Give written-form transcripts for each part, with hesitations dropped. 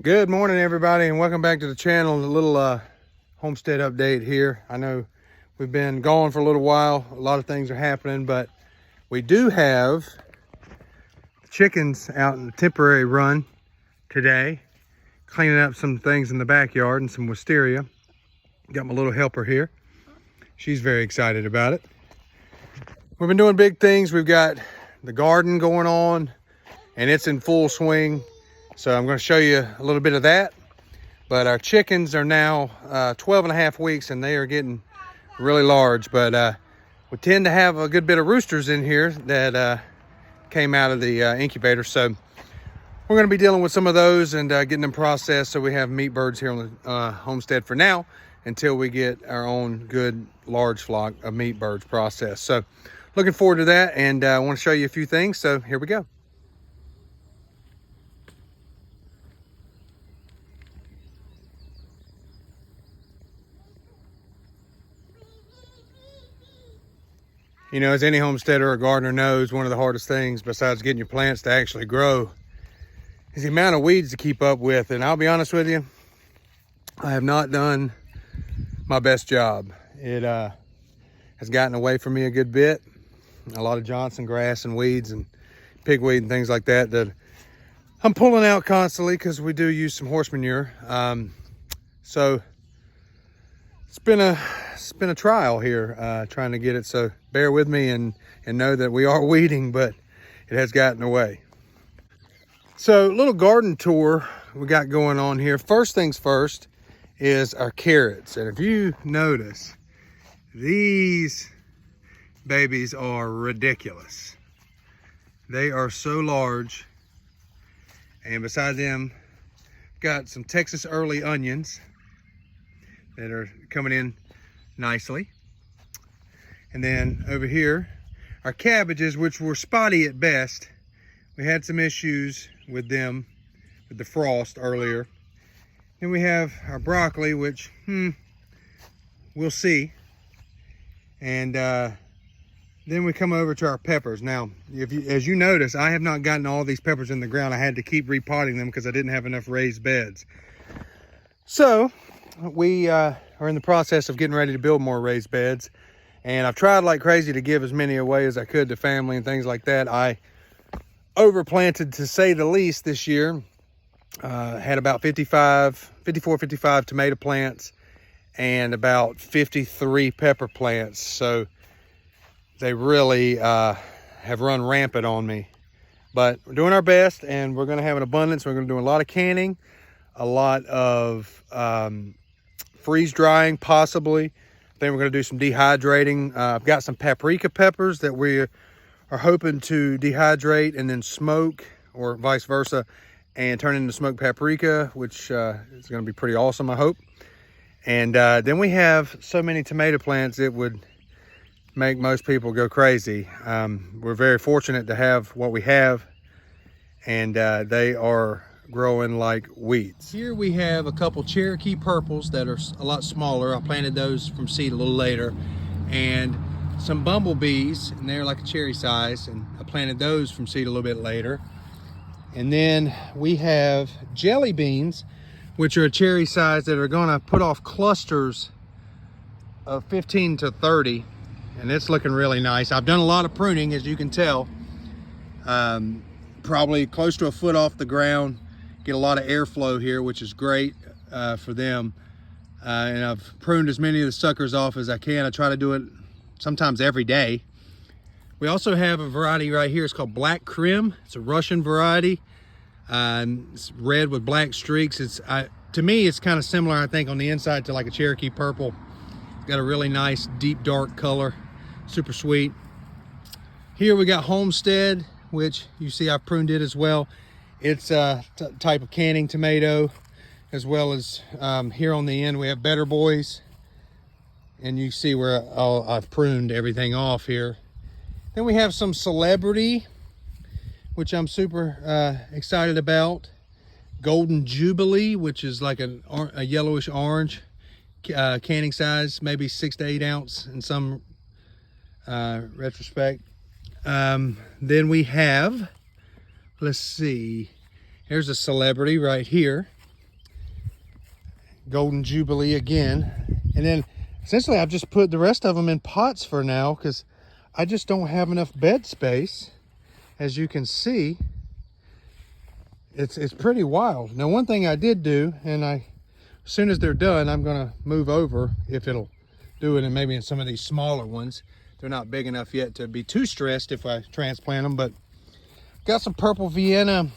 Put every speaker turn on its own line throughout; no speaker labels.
Good morning, everybody, and welcome back to the channel. A little homestead update here. I know we've been gone for a little while. A lot of things are happening, but we do have chickens out in the temporary run today, cleaning up some things in the backyard and some wisteria. Got my little helper here. She's very excited about it. We've been doing big things. We've got the garden going on, and it's in full swing. So I'm going to show you a little bit of that. But our chickens are now 12 and a half weeks, and they are getting really large. But we tend to have a good bit of roosters in here that came out of the incubator. So we're going to be dealing with some of those and getting them processed, so we have meat birds here on the homestead for now until we get our own good large flock of meat birds processed. So looking forward to that, and I want to show you a few things. So here we go. You know, as any homesteader or gardener knows, one of the hardest things besides getting your plants to actually grow is the amount of weeds to keep up with. And I'll be honest with you, I have not done my best job. It has gotten away from me a good bit. A lot of Johnson grass and weeds and pigweed and things like that that I'm pulling out constantly because we do use some horse manure. So it's been a trial here trying to get it, so bear with me and know that we are weeding, but it has gotten away. So little garden tour we got going on here. First things first is our carrots, and if you notice, these babies are ridiculous. They are so large, and beside them got some Texas early onions that are coming in nicely. And then over here, our cabbages, which were spotty at best. We had some issues with them, with the frost earlier. Then we have our broccoli, which, we'll see. And then we come over to our peppers. Now, as you notice, I have not gotten all these peppers in the ground. I had to keep repotting them because I didn't have enough raised beds. So we are in the process of getting ready to build more raised beds, and I've tried like crazy to give as many away as I could to family and things like that. I overplanted, to say the least, this year. Had about 54, 55 tomato plants and about 53 pepper plants. So they really have run rampant on me, but we're doing our best, and we're going to have an abundance. We're going to do a lot of canning, a lot of freeze drying, possibly. Then we're going to do some dehydrating. I've got some paprika peppers that we are hoping to dehydrate and then smoke, or vice versa, and turn into smoked paprika, which is going to be pretty awesome, I hope. And then we have so many tomato plants it would make most people go crazy. We're very fortunate to have what we have, and they are growing like weeds. Here we have a couple Cherokee purples that are a lot smaller. I planted those from seed a little later, and some bumblebees, and they're like a cherry size, and I planted those from seed a little bit later. And then we have jelly beans, which are a cherry size that are gonna put off clusters of 15 to 30, and it's looking really nice. I've done a lot of pruning, as you can tell, probably close to a foot off the ground. Get a lot of airflow here, which is great for them. And I've pruned as many of the suckers off as I can. I try to do it sometimes every day. We also have a variety right here. It's called Black Krim. It's a Russian variety. It's red with black streaks. To me, it's kind of similar, I think, on the inside to like a Cherokee purple. It's got a really nice deep dark color, super sweet. Here we got Homestead, which you see I've pruned it as well. It's a type of canning tomato, as well as here on the end we have Better Boys, and you see where I've pruned everything off here. Then we have some Celebrity, which I'm super excited about. Golden Jubilee, which is like a yellowish orange, canning size, maybe 6 to 8 ounce in some retrospect. Then we have, let's see, here's a Celebrity right here. Golden Jubilee again. And then essentially I've just put the rest of them in pots for now because I just don't have enough bed space. As you can see, it's pretty wild. Now, one thing I did do, and as soon as they're done, I'm gonna move over if it'll do it, and maybe in some of these smaller ones. They're not big enough yet to be too stressed if I transplant them, but got some purple Vienna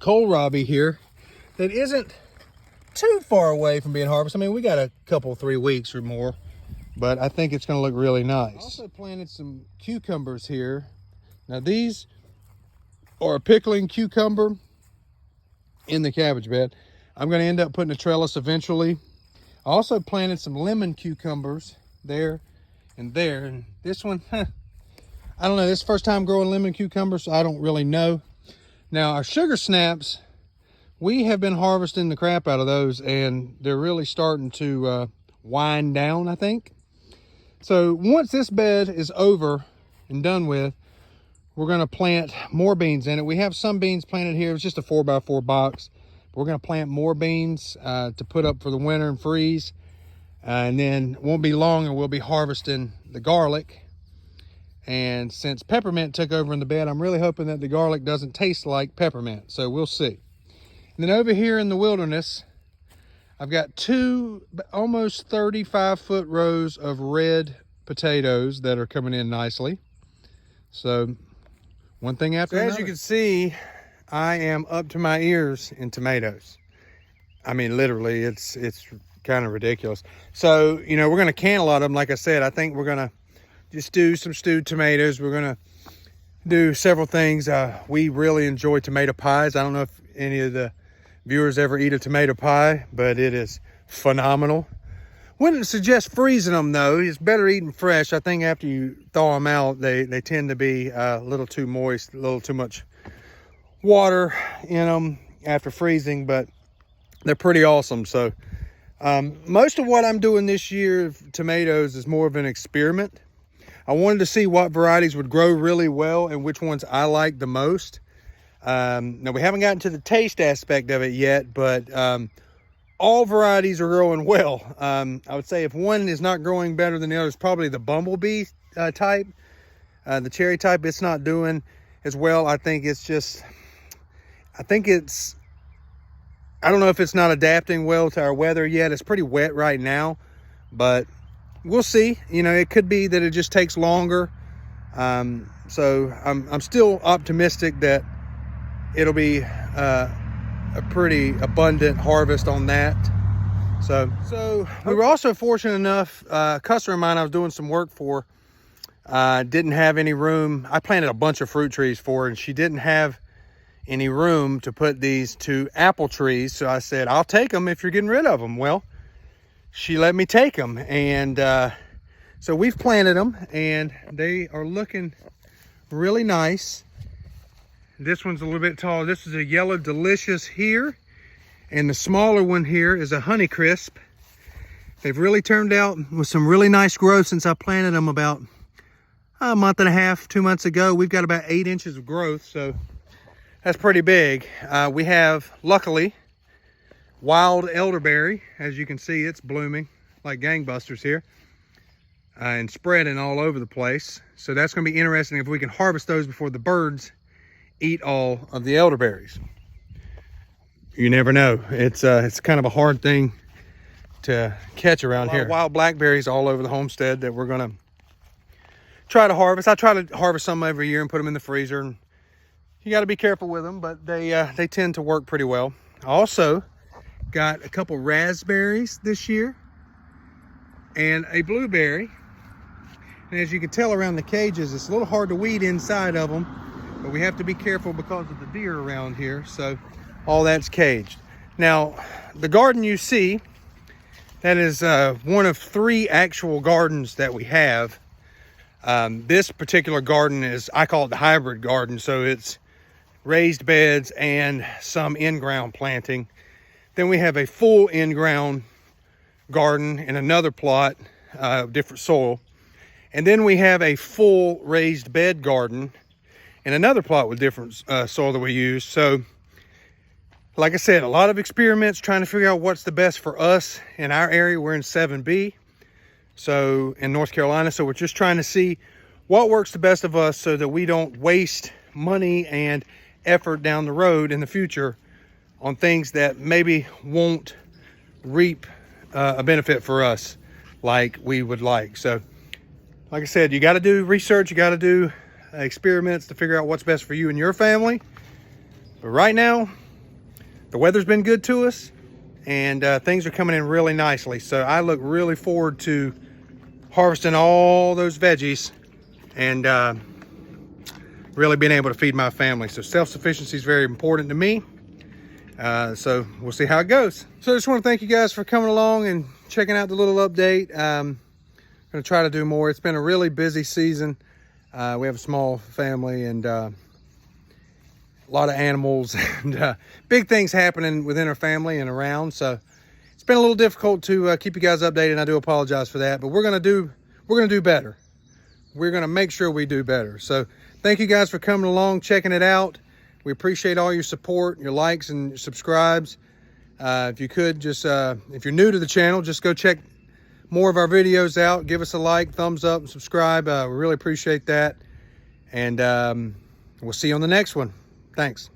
kohlrabi here that isn't too far away from being harvested. I mean, we got a couple, 3 weeks or more, but I think it's gonna look really nice. I also planted some cucumbers here. Now these are a pickling cucumber in the cabbage bed. I'm going to end up putting a trellis eventually. I also planted some lemon cucumbers there and there. And this one, I don't know. This is the first time growing lemon cucumbers, so I don't really know. Now, our sugar snaps, we have been harvesting the crap out of those, and they're really starting to wind down, I think. So once this bed is over and done with, we're going to plant more beans in it. We have some beans planted here. It's just a 4x4 box. We're going to plant more beans to put up for the winter and freeze. And then it won't be long and we'll be harvesting the garlic. And since peppermint took over in the bed, I'm really hoping that the garlic doesn't taste like peppermint. So we'll see. And then over here in the wilderness, I've got 2 almost 35-foot rows of red potatoes that are coming in nicely. So one thing after another. As you can see, I am up to my ears in tomatoes. I mean, literally, it's kind of ridiculous. So, you know, we're going to can a lot of them. Like I said, I think we're going to just do some stewed tomatoes. We're going to do several things. We really enjoy tomato pies. I don't know if any of the viewers ever eat a tomato pie, but it is phenomenal. Wouldn't suggest freezing them though. It's better eating fresh. I think after you thaw them out, they tend to be a little too moist, a little too much water in them after freezing, but they're pretty awesome. So most of what I'm doing this year of tomatoes is more of an experiment. I wanted to see what varieties would grow really well and which ones I like the most. Now we haven't gotten to the taste aspect of it yet, but all varieties are growing well. I would say if one is not growing better than the other, it's probably the bumblebee type. The cherry type, it's not doing as well. I think it's, I don't know if it's not adapting well to our weather yet. It's pretty wet right now, but we'll see. You know, it could be that it just takes longer. So I'm still optimistic that it'll be a pretty abundant harvest on that. So we were also fortunate enough, a customer of mine I was doing some work for didn't have any room. I planted a bunch of fruit trees for her, and she didn't have any room to put these 2 apple trees. So I said, I'll take them if you're getting rid of them. Well, she let me take them, and so we've planted them, and they are looking really nice. This one's a little bit taller. This is a Yellow Delicious here, and the smaller one here is a Honeycrisp. They've really turned out with some really nice growth since I planted them about a month and a half, 2 months ago. We've got about 8 inches of growth, so that's pretty big. We have, luckily, wild elderberry. As you can see, it's blooming like gangbusters here and spreading all over the place. So that's going to be interesting if we can harvest those before the birds eat all of the elderberries. You never know. It's kind of a hard thing to catch around here. Wild blackberries all over the homestead that we're going to try to harvest. I try to harvest some every year and put them in the freezer. And you got to be careful with them, but they tend to work pretty well. I also got a couple raspberries this year and a blueberry. And as you can tell around the cages, it's a little hard to weed inside of them, but we have to be careful because of the deer around here. So all that's caged. Now, the garden you see, that is one of 3 actual gardens that we have. This particular garden is, I call it the hybrid garden. So it's raised beds and some in-ground planting. Then we have a full in-ground garden in another plot, different soil. And then we have a full raised bed garden in another plot with different soil that we use. So Like I said, a lot of experiments trying to figure out what's the best for us in our area. We're in 7B, so in North Carolina. So we're just trying to see what works the best of us so that we don't waste money and effort down the road in the future on things that maybe won't reap a benefit for us like we would like. So like I said, you got to do research, you got to do experiments to figure out what's best for you and your family. But right now, the weather's been good to us, and things are coming in really nicely. So I look really forward to harvesting all those veggies and really being able to feed my family. So self-sufficiency is very important to me. So we'll see how it goes. So I just want to thank you guys for coming along and checking out the little update. I'm going to try to do more. It's been a really busy season. We have a small family and a lot of animals and big things happening within our family and around. So it's been a little difficult to keep you guys updated, and I do apologize for that, but we're going to do better. We're going to make sure we do better. So thank you guys for coming along, checking it out. We appreciate all your support, your likes and your subscribes. If you could just, if you're new to the channel, just go check more of our videos out. Give us a like, thumbs up, and subscribe. We really appreciate that. And we'll see you on the next one. Thanks.